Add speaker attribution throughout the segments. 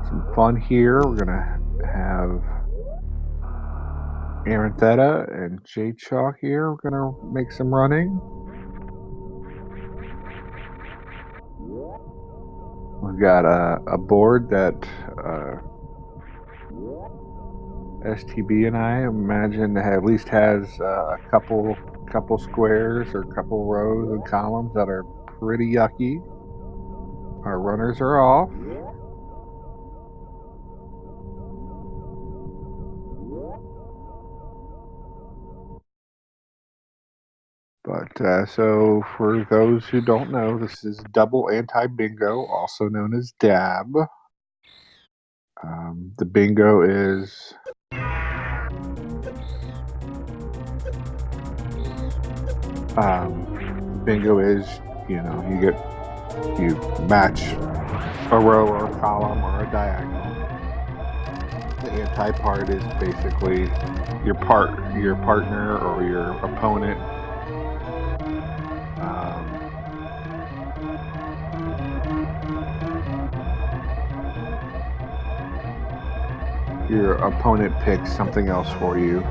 Speaker 1: some fun here. We're gonna have Aerytheta and Jaychalke here. We're gonna make some running. We've got a board that STB and I imagine at least has a couple squares or a couple rows and columns that are pretty yucky. Our runners are off. But so for those who don't know, this is double anti-bingo, also known as DAB. The bingo is you match a row or a column or a diagonal. The anti part is basically your partner or your opponent picks something else for you,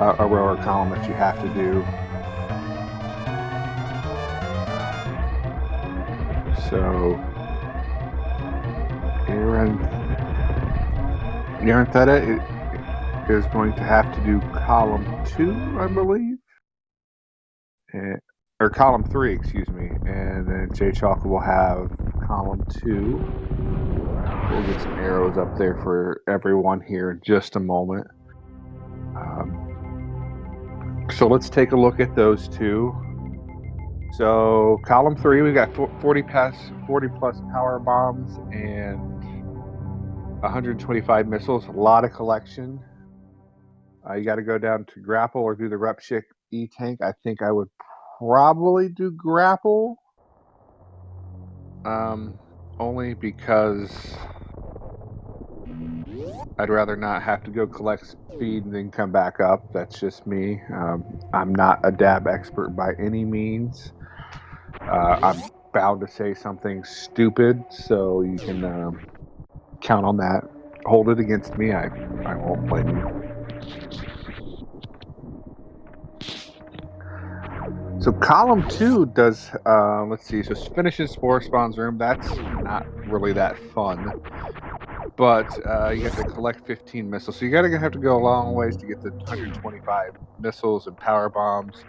Speaker 1: a row or column that you have to do. So Aerytheta is going to have to do column 2, I believe, or column 3, excuse me, and then Jaychalke will have column 2. We'll get some arrows up there for everyone here in just a moment. So let's take a look at those two. So column 3, we got 40 plus power bombs and 125 missiles. A lot of collection. You got to go down to grapple or do the Repshik E-Tank. I think I would probably do grapple. Only because I'd rather not have to go collect speed and then come back up. That's just me. I'm not a dab expert by any means. I'm bound to say something stupid, so you can count on that. Hold it against me. I won't blame you. So column 2 does, let's see, so finishes Spore Spawn's room. That's not really that fun. But you have to collect 15 missiles. So you have to go a long ways to get the 125 missiles and power bombs.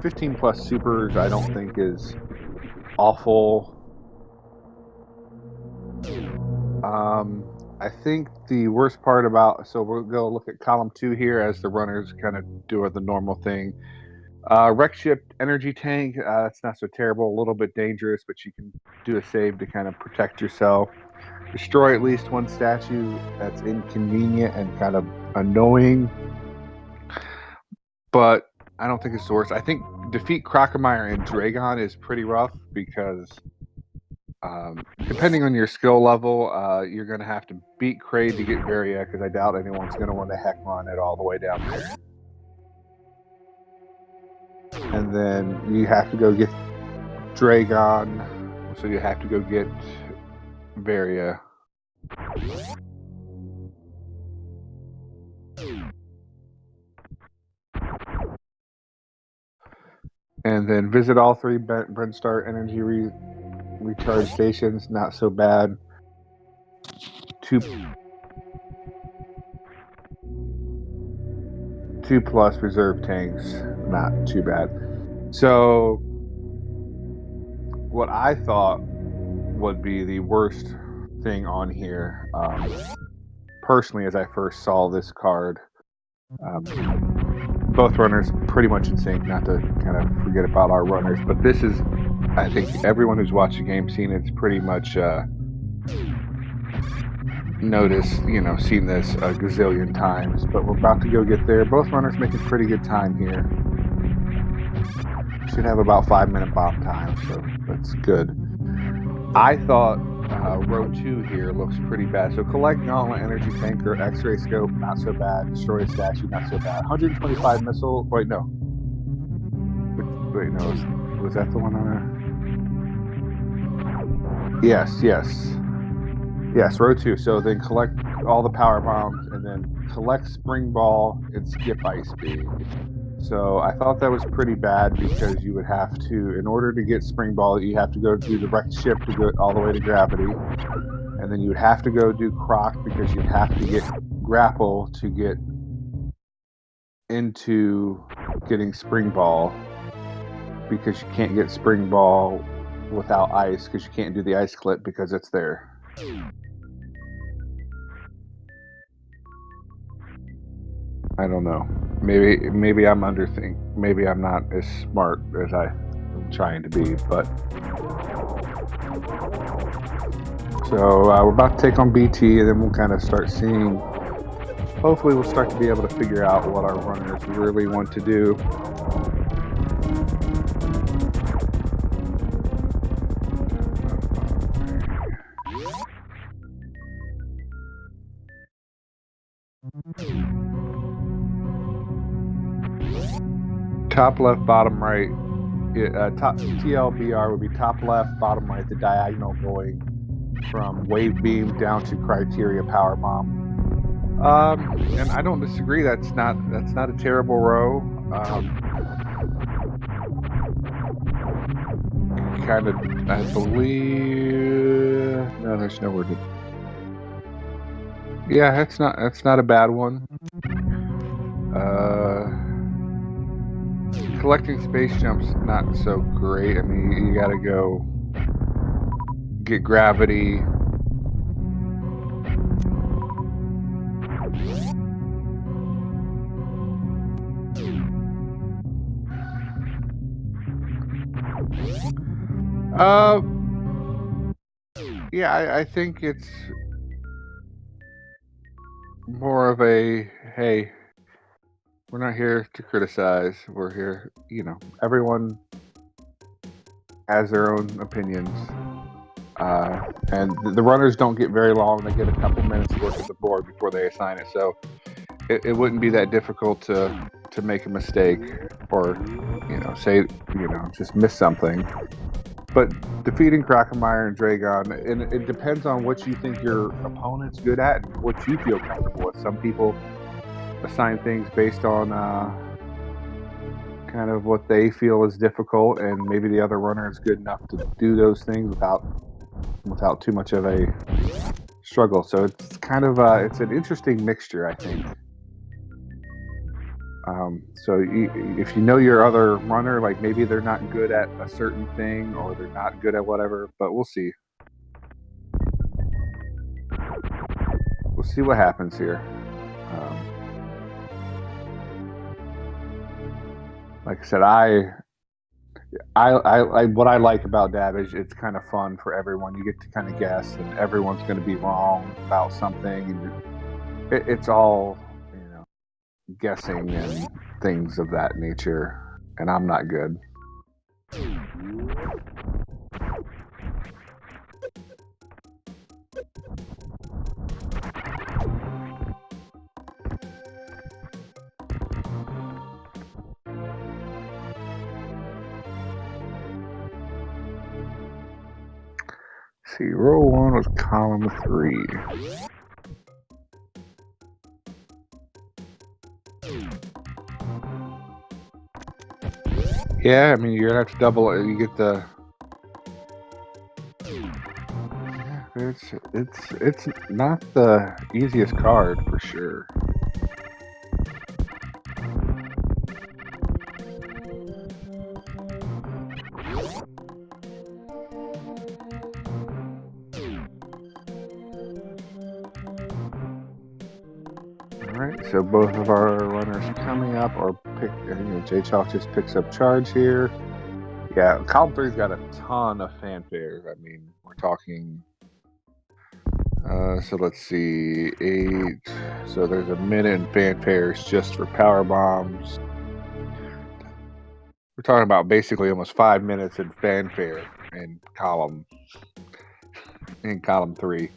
Speaker 1: 15 plus supers I don't think is awful. I think the worst part about, so we'll go look at column 2 here as the runners kind of do the normal thing. Wreck ship energy tank, that's not so terrible, a little bit dangerous, but you can do a save to kind of protect yourself. Destroy at least one statue, that's inconvenient and kind of annoying, but I don't think it's the worst. I think defeat Crocomire and Dragon is pretty rough because depending on your skill level, you're going to have to beat Kraid to get Varia, because I doubt anyone's going to want to heck run it all the way down there. And then you have to go get Dragon, so you have to go get Varia. And then visit all 3 Brennstar energy recharge stations, not so bad. 2 plus reserve tanks, not too bad. So what I thought would be the worst thing on here, personally, as I first saw this card, both runners pretty much in sync, not to kind of forget about our runners, but this is, I think everyone who's watched the game seen it's pretty much seen this a gazillion times, but we're about to go get there. Both runners making pretty good time here. Should have about 5-minute bomb time, so that's good. I thought row 2 here looks pretty bad. So collect Gauntlet, Energy Tanker, X-Ray Scope, not so bad. Destroy a statue, not so bad. 125 missile. Wait, no. Was that the one on there? Yes. Yes, row 2. So then collect all the power bombs and then collect spring ball and skip ice speed. So I thought that was pretty bad because you would have to, in order to get spring ball, you have to go do the wrecked ship to go all the way to gravity, and then you would have to go do croc because you'd have to get grapple to get into getting spring ball because you can't get spring ball without ice because you can't do the ice clip because it's there. I don't know. Maybe I'm underthink. Maybe I'm not as smart as I'm trying to be. But so we're about to take on BT, and then we'll kind of start seeing. Hopefully, we'll start to be able to figure out what our runners really want to do. Top left, bottom right. Top TLBR would be top left, bottom right, the diagonal going from wave beam down to criteria power bomb. And I don't disagree. That's not a terrible row. Kind of, I believe. No, there's nowhere to. Yeah, that's not a bad one. Collecting space jumps not so great. I mean, you got to go get gravity. Uh, yeah, I think it's more of a hey, we're not here to criticize. We're here, everyone has their own opinions. And the runners don't get very long. They get a couple minutes to work at the board before they assign it. So it wouldn't be that difficult to make a mistake or, say, just miss something. But defeating Crocomire and Dragon, and it depends on what you think your opponent's good at and what you feel comfortable with. Some people assign things based on kind of what they feel is difficult, and maybe the other runner is good enough to do those things without too much of a struggle. So it's kind of it's an interesting mixture, I think. So if you know your other runner, like maybe they're not good at a certain thing or they're not good at whatever, but we'll see. We'll see what happens here. Like I said, what I like about Dab is it's kind of fun for everyone. You get to kind of guess, and everyone's going to be wrong about something, and it's all guessing and things of that nature. And I'm not good. See, row 1 was column 3. Yeah, I mean you're gonna have to double it. You get the. Yeah, it's not the easiest card for sure. Alright, so both of our runners coming up or pick. Jaychalke just picks up charge here. Yeah, column 3's got a ton of fanfare. I mean, we're talking. So let's see, 8. So there's a minute in fanfares just for power bombs. We're talking about basically almost 5 minutes in fanfare in column 3.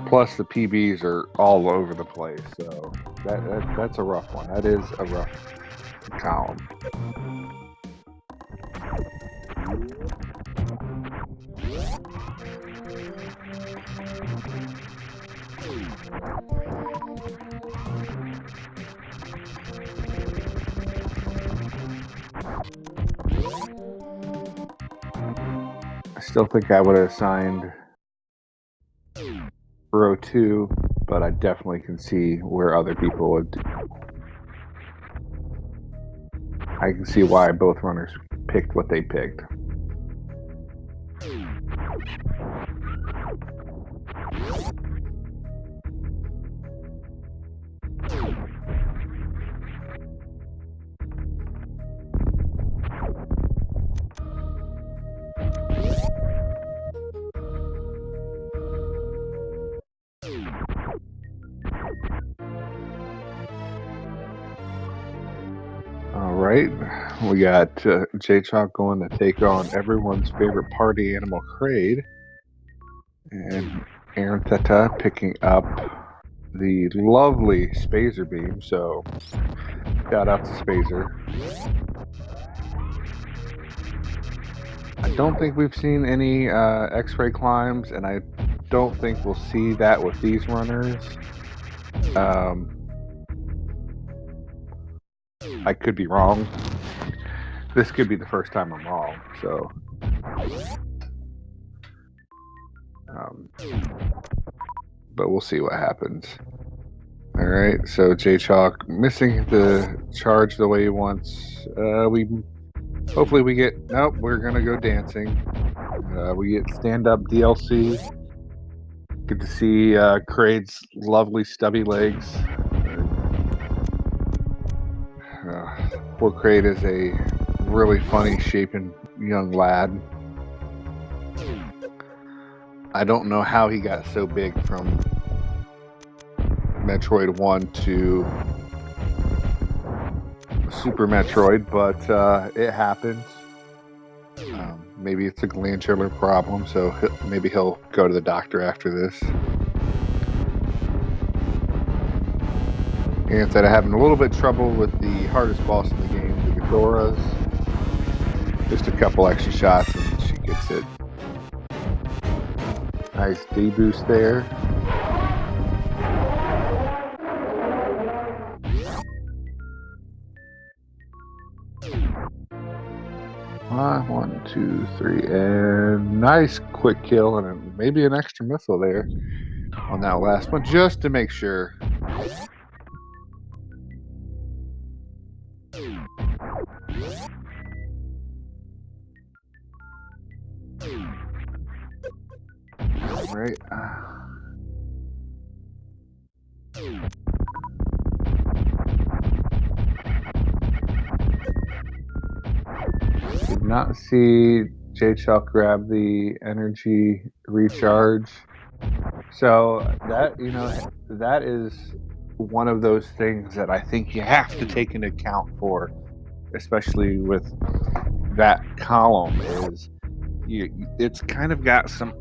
Speaker 1: Plus the PBs are all over the place, so that's a rough one. That is a rough column. I still think I would have assigned row 2, but I definitely can see where other people would. I can see why both runners picked what they picked. All right, we got Jaychalke going to take on everyone's favorite party animal, Kraid, and Aerytheta picking up the lovely Spazer Beam. So, shout out to Spazer. I don't think we've seen any X-ray climbs, and I don't think we'll see that with these runners. I could be wrong. This could be the first time I'm wrong, so. But we'll see what happens. All right, so Jaychalke missing the charge the way he wants. Hopefully we get. Nope, we're gonna go dancing. We get stand-up DLC. Good to see Kraid's lovely stubby legs. Poor Kraid is a really funny shapen young lad. I don't know how he got so big from Metroid 1 to Super Metroid, but it happens. Maybe it's a glandular problem, so maybe he'll go to the doctor after this. And instead of having a little bit of trouble with the hardest boss in the game, the Ghidoras, just a couple extra shots and she gets it. Nice D-boost there. One, two, three, and nice quick kill, and maybe an extra missile there on that last one, just to make sure. All right. Did not see Jaychalke grab the energy recharge. So that is one of those things that I think you have to take into account for, especially with that column, is it's kind of got some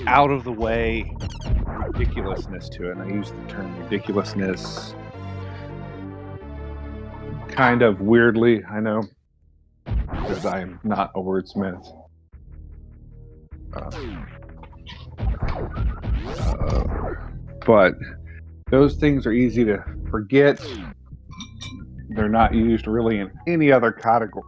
Speaker 1: out of the way ridiculousness to it. And I use the term ridiculousness kind of weirdly, I know, because I am not a wordsmith. But those things are easy to forget. They're not used really in any other category.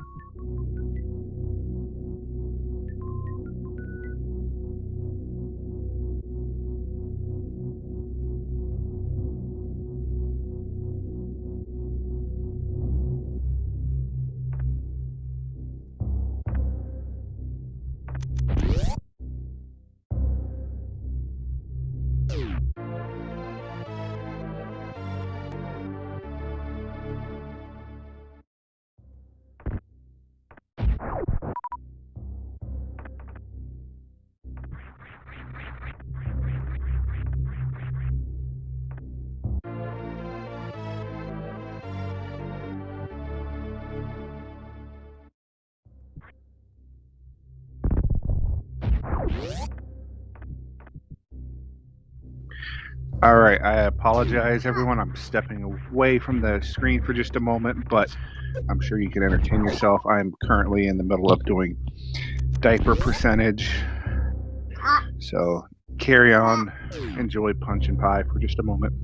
Speaker 1: All right, I apologize, everyone. I'm stepping away from the screen for just a moment, but I'm sure you can entertain yourself. I'm currently in the middle of doing diaper percentage. So carry on, enjoy Punch and Pie for just a moment.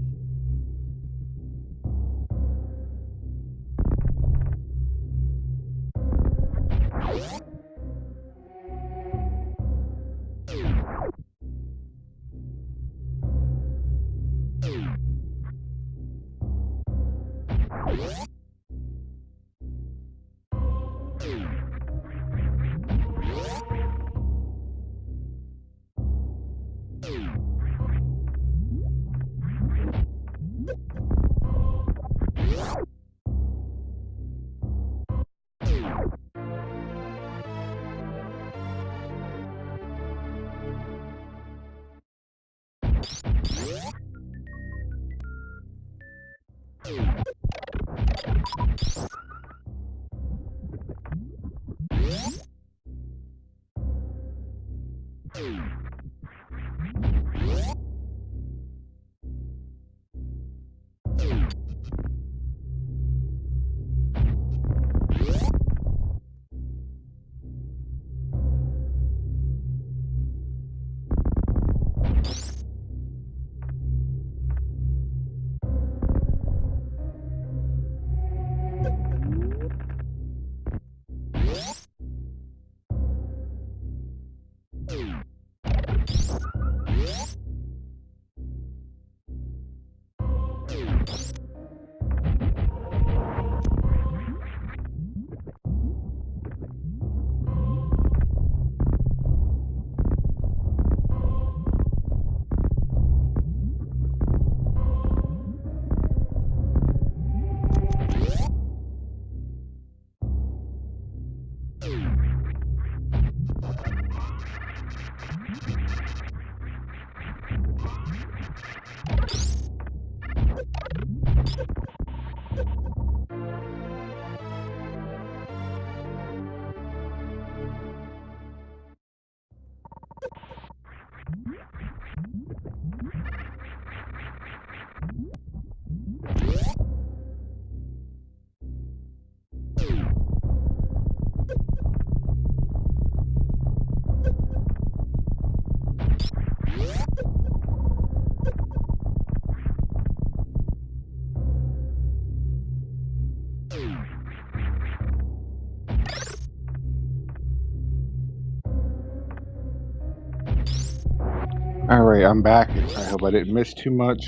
Speaker 1: All right, I'm back. I hope I didn't miss too much.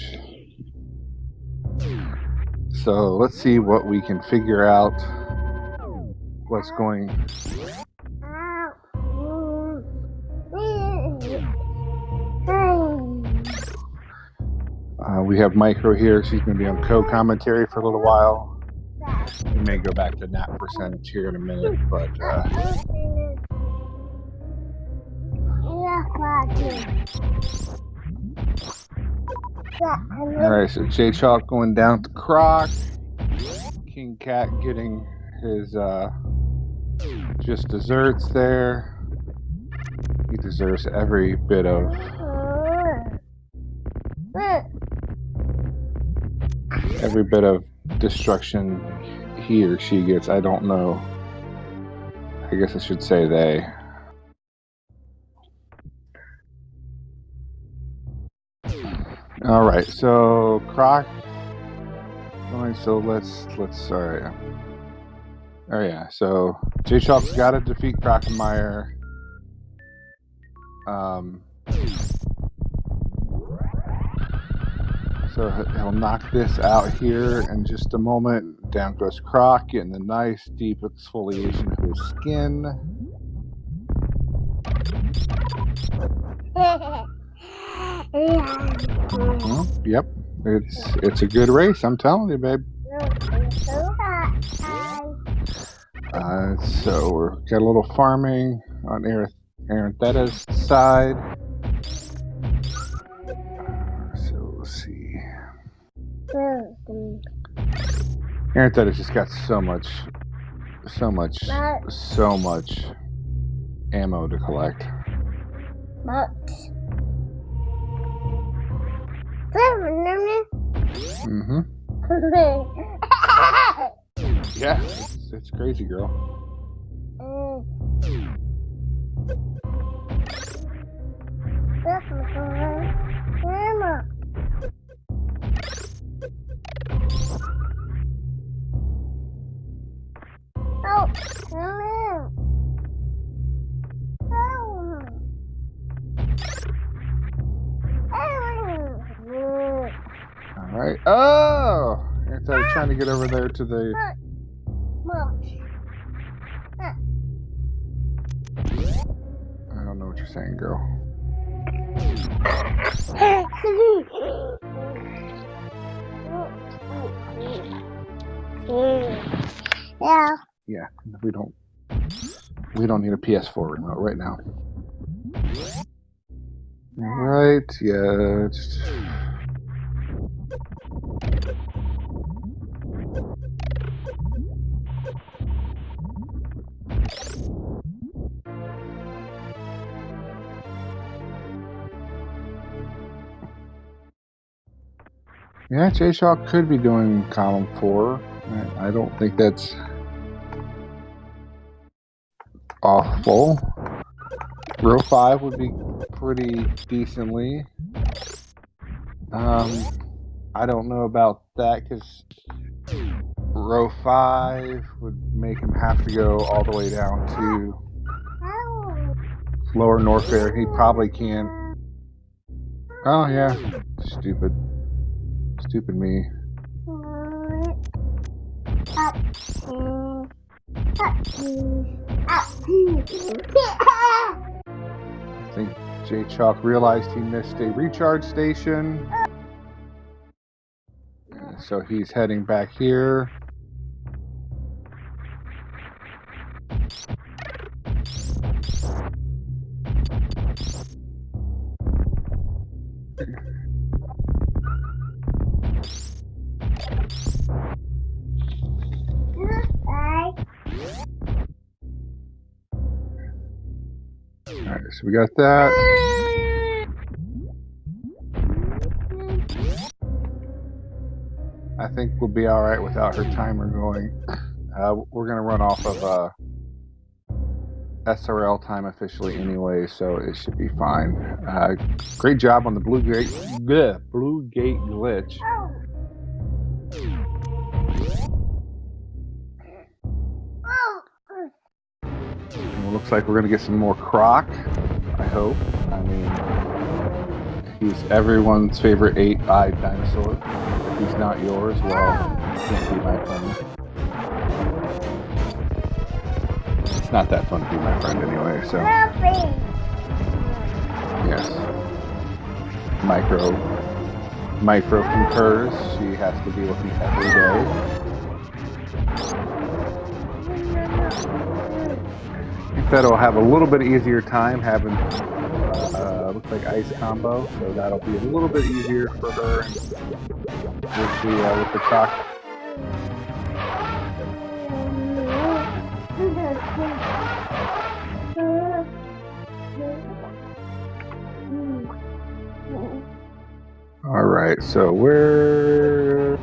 Speaker 1: So let's see what we can figure out. What's going? We have Micro here. She's going to be on co-commentary for a little while. We may go back to nap percentage here in a minute, but all right. So Jaychalke going down to Croc. King Cat getting his just desserts there. He deserves every bit of destruction he or she gets. I don't know. I guess I should say they. All right, so Croc going. So let's. All right. Oh yeah. So Jaychalke's got to defeat Crockemeyer. So he'll knock this out here in just a moment. Down goes Croc, getting the nice deep exfoliation of his skin. Yep, it's a good race. I'm telling you, babe. So we're got a little farming on Aerytheta's side. So let's see. Aerytheta's just got so much ammo to collect. Yeah, it's crazy, girl. Alright. Oh! Instead of trying to get over there to the... I don't know what you're saying, girl.
Speaker 2: Yeah.
Speaker 1: Yeah, we don't need a PS4 remote right now. Right, yeah. Yeah, Jaychalke could be doing column 4. I don't think that's awful. Row 5 would be pretty decently. I don't know about that because row 5 would make him have to go all the way down to Lower Norfair. He probably can't. Oh yeah, stupid me. I think Jaychalke realized he missed a recharge station, so he's heading back here. Alright, so we got that. I think we'll be alright without her timer going. We're going to run off of SRL time officially anyway, so it should be fine. Great job on the Blue Gate glitch. And it looks like we're going to get some more Croc, I hope. I mean, he's everyone's favorite 8-eyed dinosaur. If he's not yours, well, he can't be my friend. It's not that fun to be my friend anyway, so. Yes. Micro concurs. She has to deal with me every day. I think that'll have a little bit easier time having looks like ice combo, so that'll be a little bit easier for her with the Croc. All right, so we're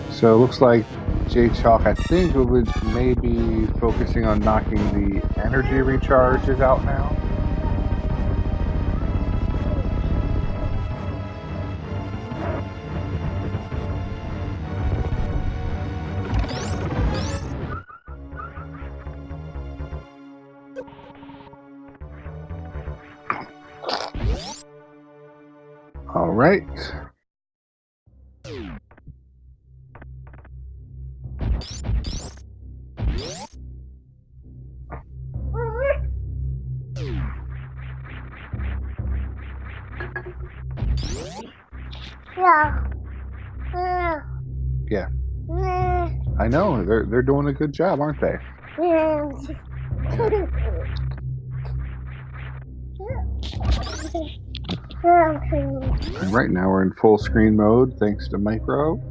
Speaker 1: so it looks like Jaychalke, I think, would maybe focusing on knocking the energy recharges out now. All right. Yeah. I know they're doing a good job, aren't they? And right now we're in full screen mode thanks to Micro.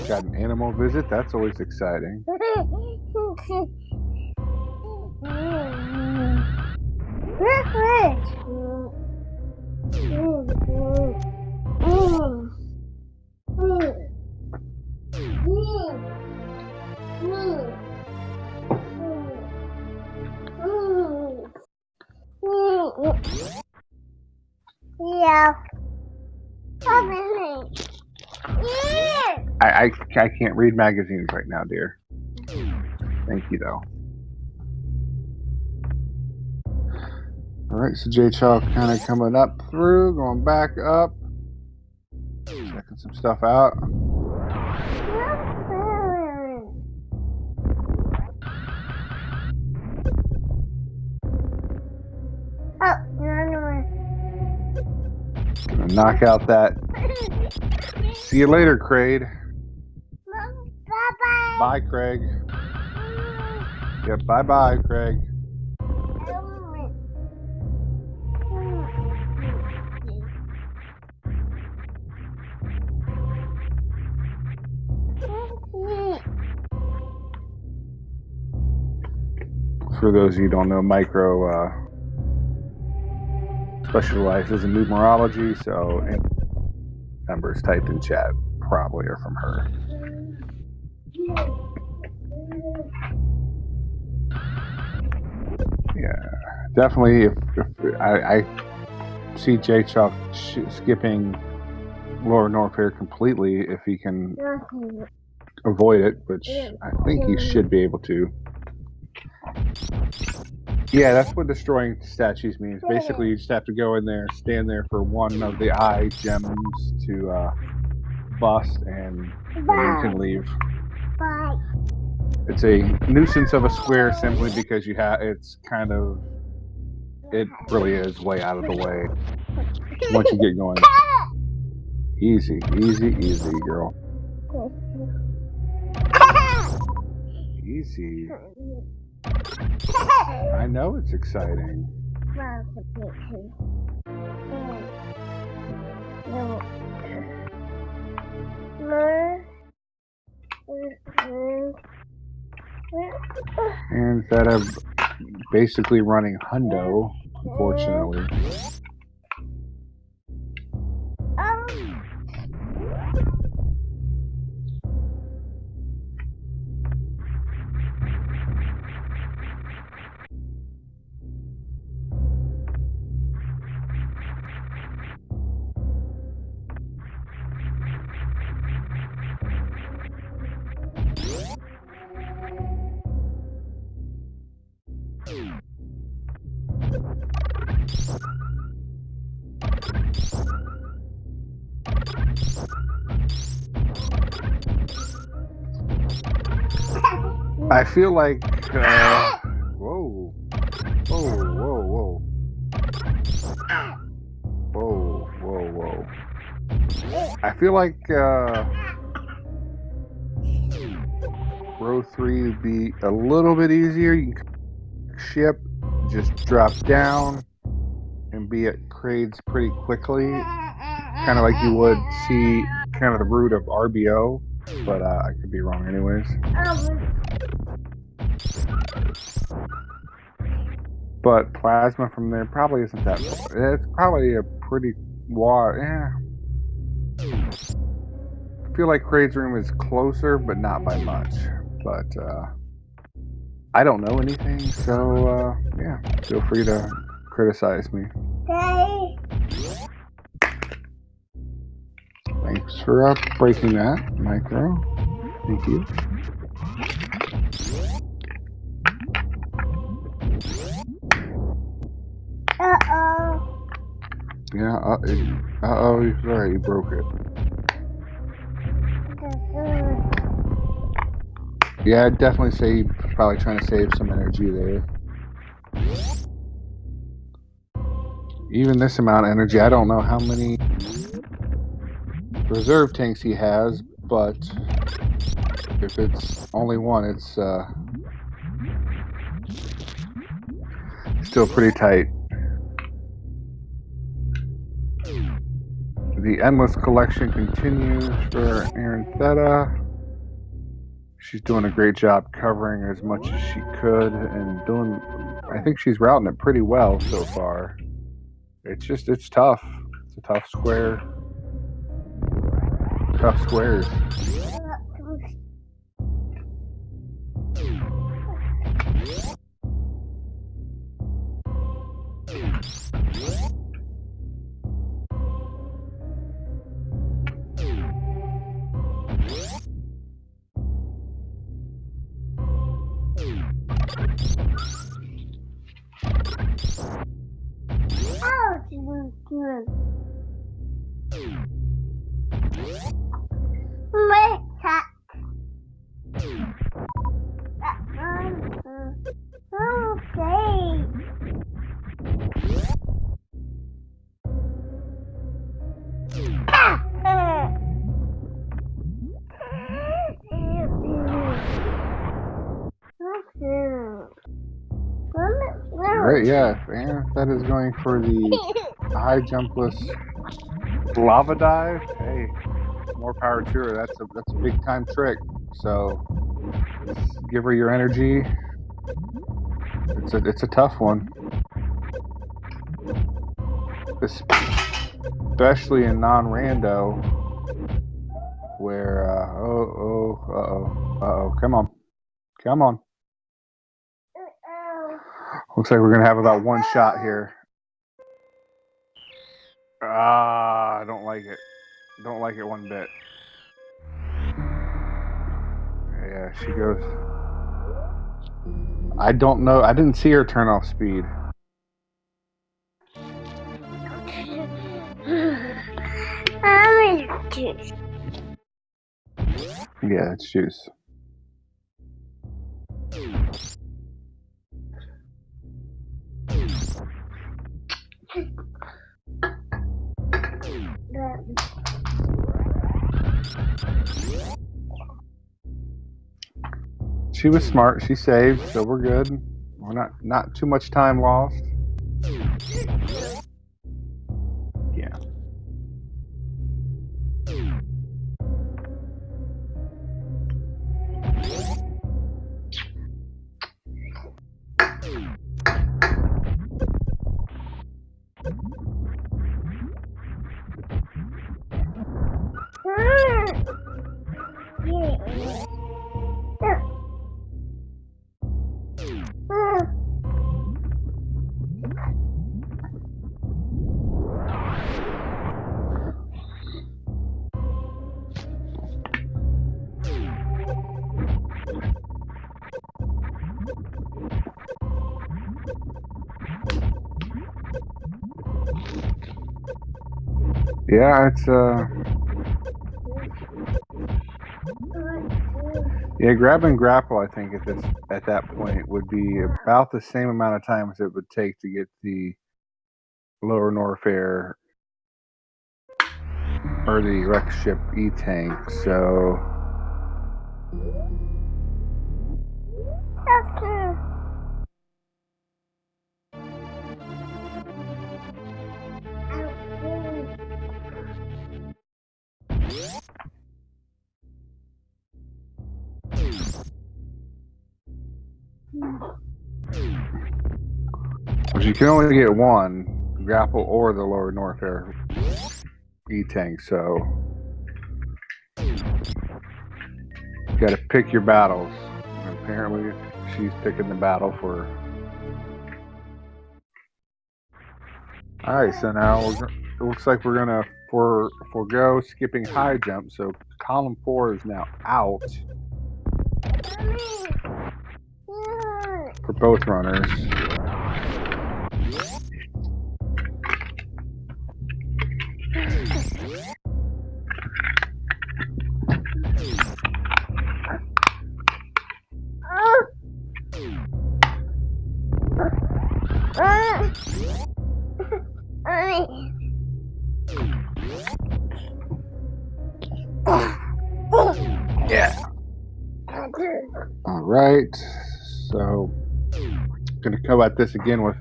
Speaker 1: Got an animal visit, that's always exciting. I can't read magazines right now, dear. Thank you, though. All right, so Jaychalke kind of coming up through, going back up, checking some stuff out. Gonna knock out that. See you later, Craig.
Speaker 2: Bye-bye.
Speaker 1: Bye, Craig. Yep, bye-bye, Craig. For those of you who don't know, Micro specializes in numerology, so any numbers typed in chat probably are from her. Yeah, definitely. If I see Jaychalke skipping Lower Norfair completely if he can avoid it, which I think he should be able to. Yeah, that's what destroying statues means. Basically, you just have to go in there, stand there for one of the eye gems to bust, and then you can leave.
Speaker 2: Bye.
Speaker 1: It's a nuisance of a square simply because you have. It's kind of. It really is way out of the way once you get going. Easy, easy, easy, girl. Easy. I know it's exciting. And that I'm basically running hundo, unfortunately. I feel like, whoa, whoa, whoa, whoa, whoa, whoa, whoa. I feel like row 3 would be a little bit easier. You can ship, just drop down, and be at Crades pretty quickly, kind of like you would see kind of the route of RBO, but I could be wrong anyways. But plasma from there probably isn't that far. It's probably a pretty yeah. I feel like Crade's room is closer, but not by much. But I don't know anything, so yeah, feel free to criticize me. Thanks for breaking that, Micro. Thank you.
Speaker 2: Uh-oh.
Speaker 1: Yeah, uh-oh, sorry, you broke it. Yeah, I'd definitely say you're probably trying to save some energy there. Even this amount of energy, I don't know how many reserve tanks he has, but if it's only one, it's still pretty tight. The endless collection continues for Aerytheta. She's doing a great job covering as much as she could and doing. I think she's routing it pretty well so far. It's tough. It's a tough square. Tough squares. Right, yeah. Aerytheta is going for the high jumpless lava dive. Hey, more power to her. That's a big time trick. So give her your energy. It's a tough one, especially in non-rando where come on. Looks like we're gonna have about one shot here. I don't like it. Don't like it one bit. Yeah, she goes. I don't know. I didn't see her turn off speed.
Speaker 2: Juice.
Speaker 1: Yeah, it's juice. She was smart. She saved, so we're good. We're not too much time lost. Yeah. Yeah, it's yeah, grab and grapple I think at that point would be about the same amount of time as it would take to get the lower Norfair or the wreck ship E-tank, so but you can only get one, grapple or the lower Norfair E-tank, so you gotta pick your battles. And apparently she's picking the battle for. Alright, so now it looks like we're gonna forego skipping high jump, so column 4 is now out for both runners. Yeah. All right. So, gonna go at this again with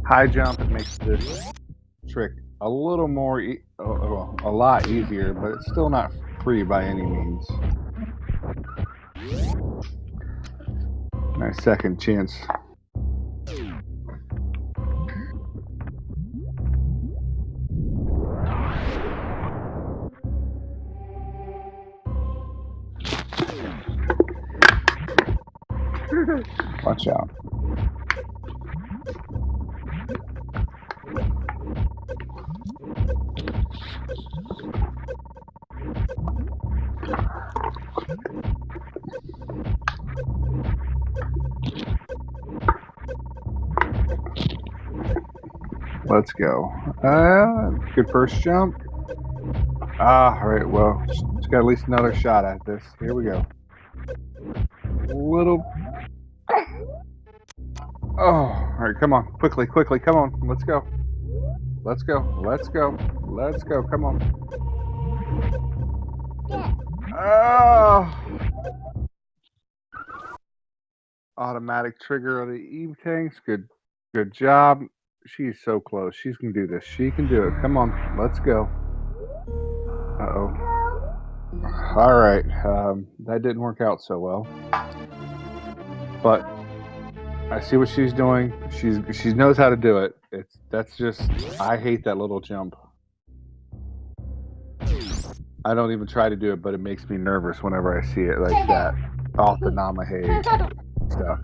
Speaker 1: high jump. It makes this trick a little more, a lot easier, but it's still not free by any means. Nice second chance. Watch out. Let's go. Good first jump. All right, well, she's got at least another shot at this. Here we go. Little. Oh, all right, come on. Quickly, come on. Let's go. Let's go. Come on. Oh. Automatic trigger of the Eve tanks. Good job. She's so close. She's gonna do this. She can do it. Come on. Let's go. Uh-oh. All right. That didn't work out so well. But I see what she's doing. She knows how to do it. That's just I hate that little jump. I don't even try to do it, but it makes me nervous whenever I see it like that. Off the Namahe stuff.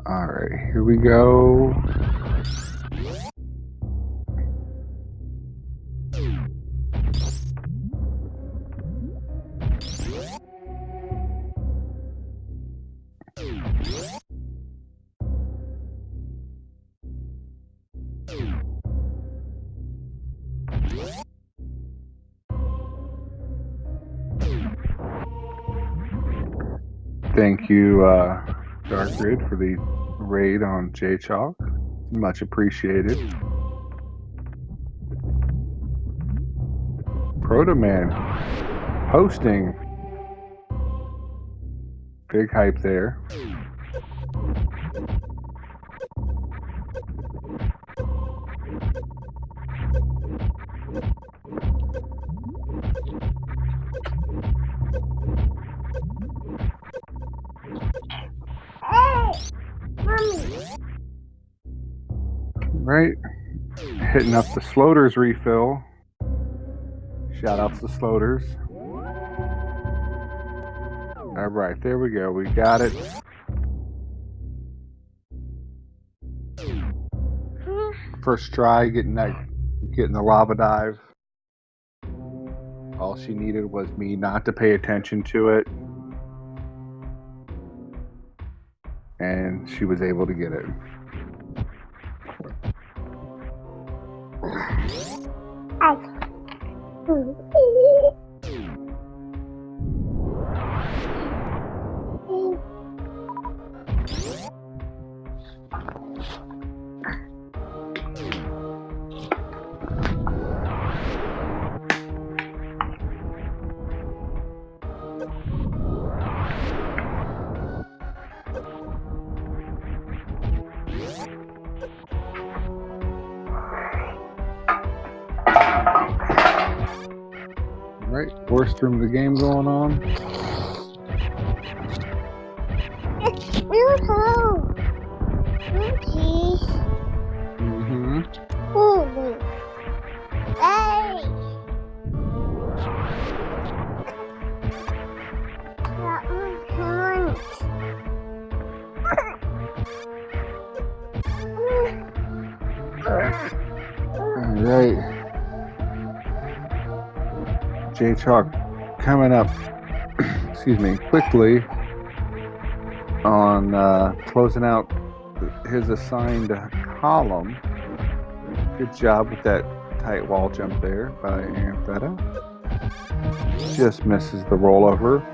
Speaker 1: All right, here we go. Thank you, Dark Grid, for the raid on Jaychalke. Much appreciated. Proto Man hosting. Big hype there. Right. Hitting up the Sloaters refill. Shout outs to Sloaters. All right, there we go. We got it. First try, getting the lava dive. All she needed was me not to pay attention to it. And she was able to get it. Right, worst room of the game going on. Mm-hmm. All right. Jaychalke coming up, excuse me, quickly on closing out his assigned column. Good job with that tight wall jump there by Aerytheta. Just misses the rollover.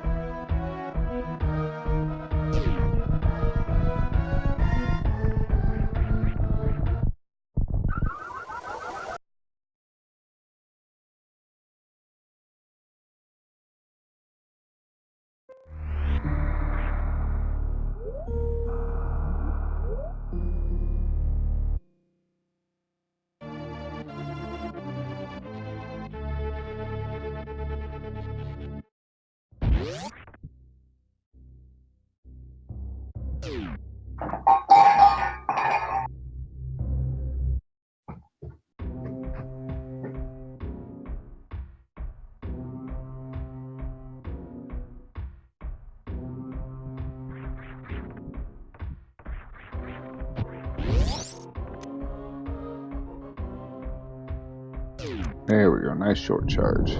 Speaker 1: There we go. Nice short charge.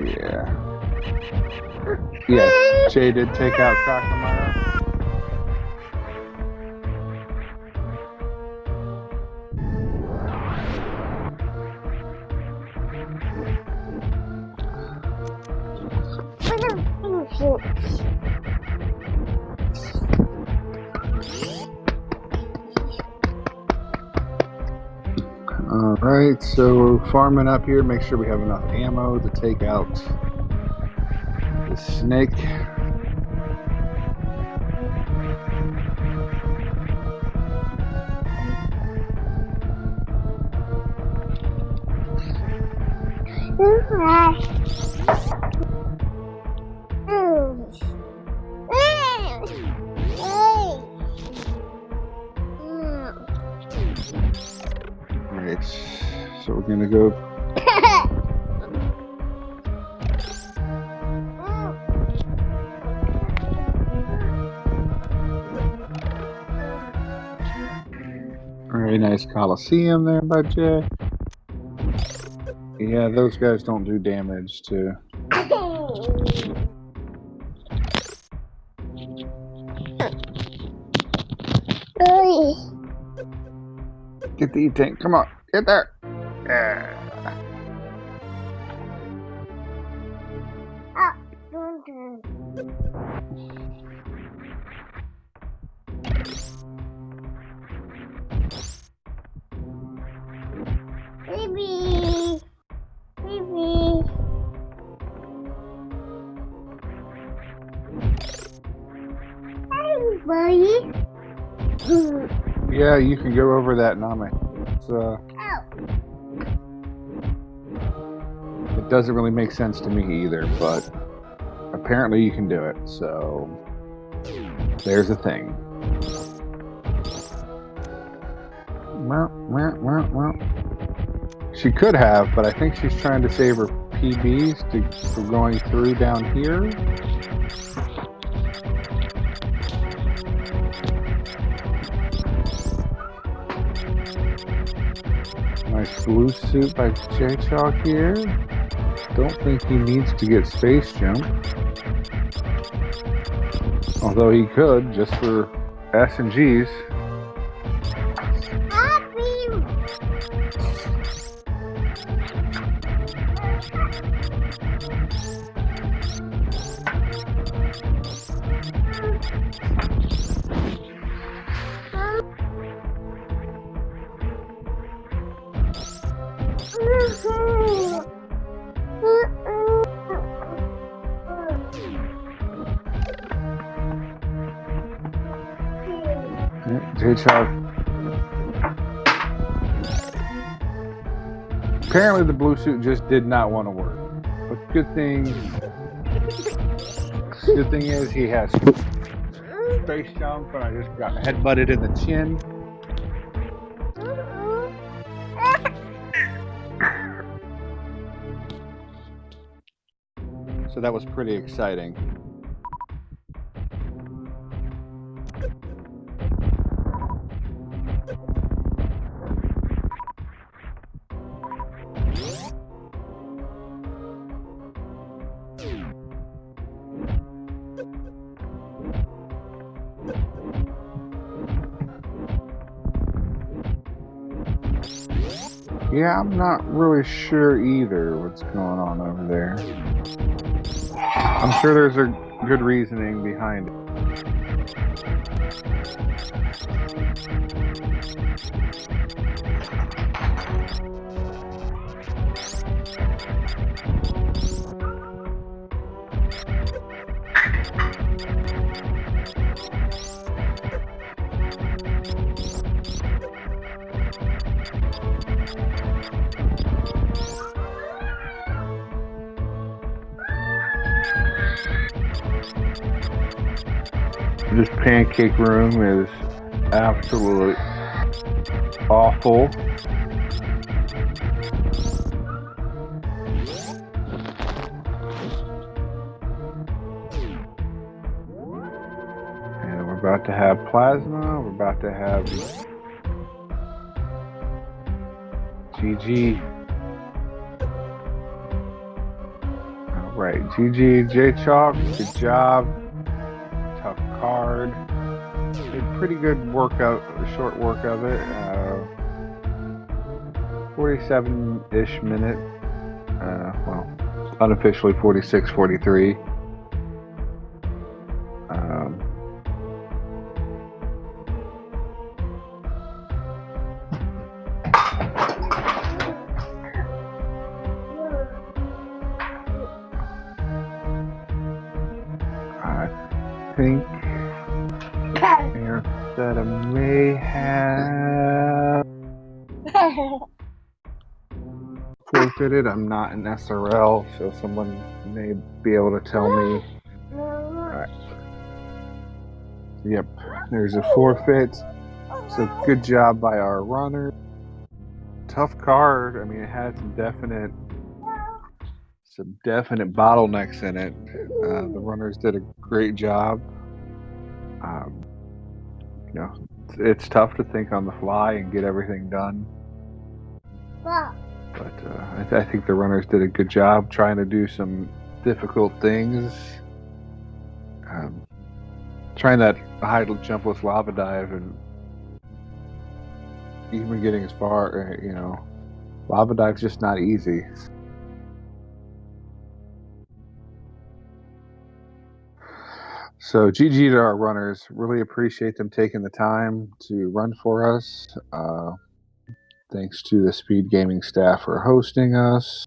Speaker 1: Yeah. Yes, Jay did take out Crocomire. Alright, so farming up here, make sure we have enough ammo to take out the snake. Alright, so we're gonna go. Very nice Coliseum there by Jay. Yeah, those guys don't do damage to. Get the E-Tank, come on, get there! Yeah.
Speaker 2: Baby. Baby. Hey, buddy.
Speaker 1: Yeah, you can go over that, Nami. It doesn't really make sense to me either, but apparently you can do it, so there's a thing. She could have, but I think she's trying to save her PBs for going through down here. Nice blue suit by Jaychalke here. Don't think he needs to get space jump. Although he could, just for S and G's. Jaychalke. Apparently the blue suit just did not want to work. But good thing is he has space jump, and I just got headbutted in the chin. So that was pretty exciting. Yeah, I'm not really sure either what's going on over there. I'm sure there's a good reasoning behind it. This pancake room is absolutely awful. And we're about to have plasma. We're about to have GG. All right, GG, Jaychalke. Good job. Tough card. A pretty good workout, short work of it. 47-ish minute. Well, unofficially 46, 43. I think Aerytheta may have forfeited. I'm not an SRL, so someone may be able to tell me. Alright. Yep, there's a forfeit. So good job by our runner. Tough card. I mean, it had some definite bottlenecks in it. The runners did a great job. You know, it's tough to think on the fly and get everything done. But I think the runners did a good job trying to do some difficult things. Trying that high jumpless lava dive and even getting as far, lava dive's just not easy. So GG to our runners. Really appreciate them taking the time to run for us. Thanks to the SpeedGaming staff for hosting us.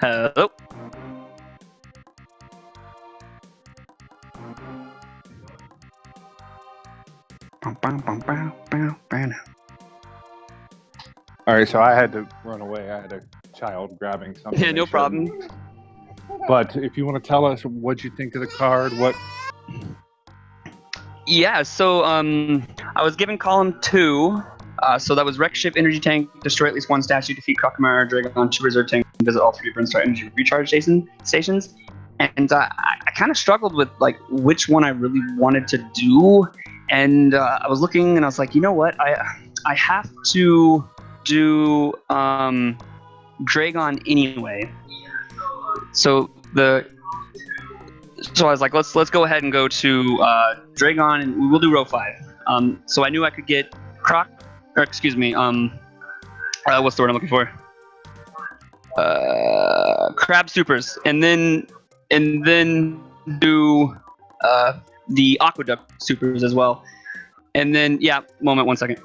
Speaker 3: Hello.
Speaker 1: All right, so I had to run away. I had a child grabbing something.
Speaker 3: Yeah, no problem.
Speaker 1: But if you want to tell us what you think of the card, what?
Speaker 3: Yeah, so I was given column 2. So that was wreck ship, energy tank, destroy at least one statue, defeat Crocomire, Dragon, 2 reserve tank, visit all 3 Burnstar energy recharge stations. and I kind of struggled with like which one I really wanted to do. And I was looking, and I was like, you know what, I have to do Dragon anyway. So I was like, let's go ahead and go to Dragon, and we'll do row 5. So I knew I could get what's the word I'm looking for? Crab supers, and then do the aqueduct supers as well. And then one second.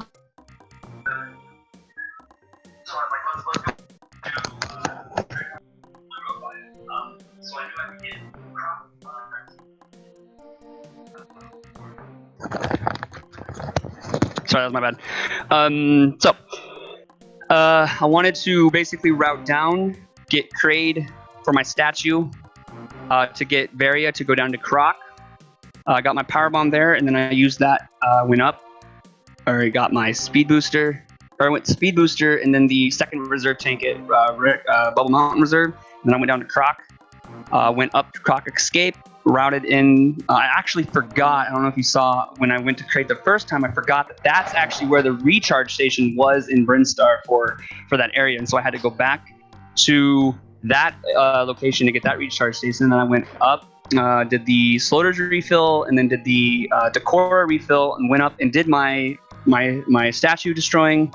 Speaker 3: Sorry, that was my bad. I wanted to basically route down, get Kraid for my statue, to get Varia to go down to Croc. I got my power bomb there, and then I used that, went up, or got my speed booster, or I went to speed booster, and then the second reserve tank at Bubble Mountain Reserve, and then I went down to Croc, went up to Croc Escape, routed in. I actually forgot, I don't know if you saw when I went to Crate the first time, I forgot that that's actually where the recharge station was in Brinstar for that area, and so I had to go back to that location to get that recharge station. And then I went up, did the Sloters refill, and then did the Decora refill, and went up and did my statue destroying.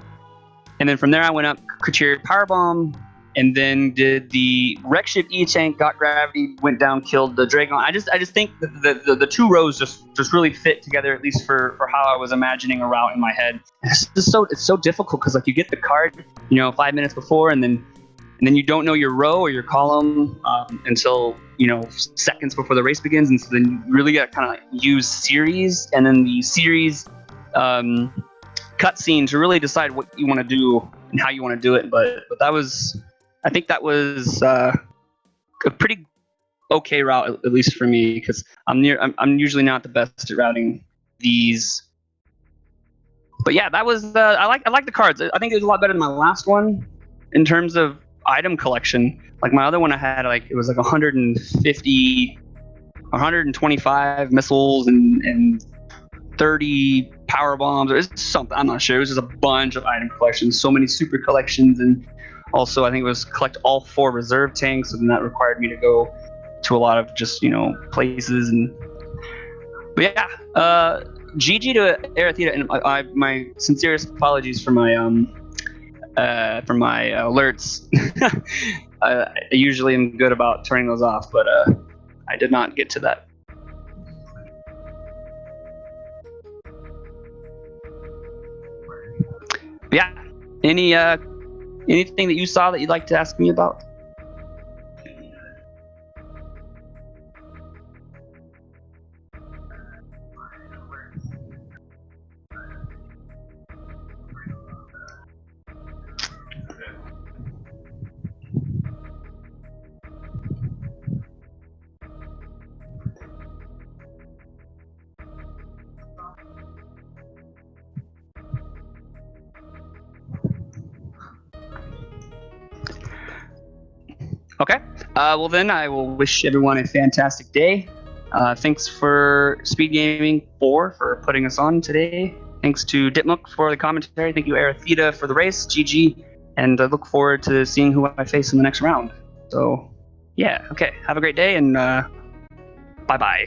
Speaker 3: And then from there I went up, Couture Powerbomb, and then did the Wreck Ship E-Tank, got gravity, went down, killed the Dragon. I just think that the two rows just really fit together, at least for how I was imagining a route in my head. It's so difficult because like you get the card 5 minutes before, and then you don't know your row or your column until seconds before the race begins, and so then you really got to kind of like use series and then the series cutscene to really decide what you want to do and how you want to do it. But I think that was a pretty okay route, at least for me, because I'm usually not the best at routing these. But yeah, that was I like the cards. I think it was a lot better than my last one in terms of item collection. Like my other one, I had it was like 125 missiles and 30 power bombs, or it's something, I'm not sure. It was just a bunch of item collections, so many super collections, and also I think it was collect all 4 reserve tanks, and that required me to go to a lot of just places. But yeah, GG to Aerytheta, and my sincerest apologies for my alerts. I usually am good about turning those off, but I did not get to that. Yeah. Anything that you saw that you'd like to ask me about? Okay. Well, then I will wish everyone a fantastic day. Thanks for SpeedGaming 4 for putting us on today. Thanks to Ditmuk for the commentary. Thank you, Aerytheta, for the race. GG. And I look forward to seeing who I face in the next round. So, yeah. Okay. Have a great day, and bye-bye.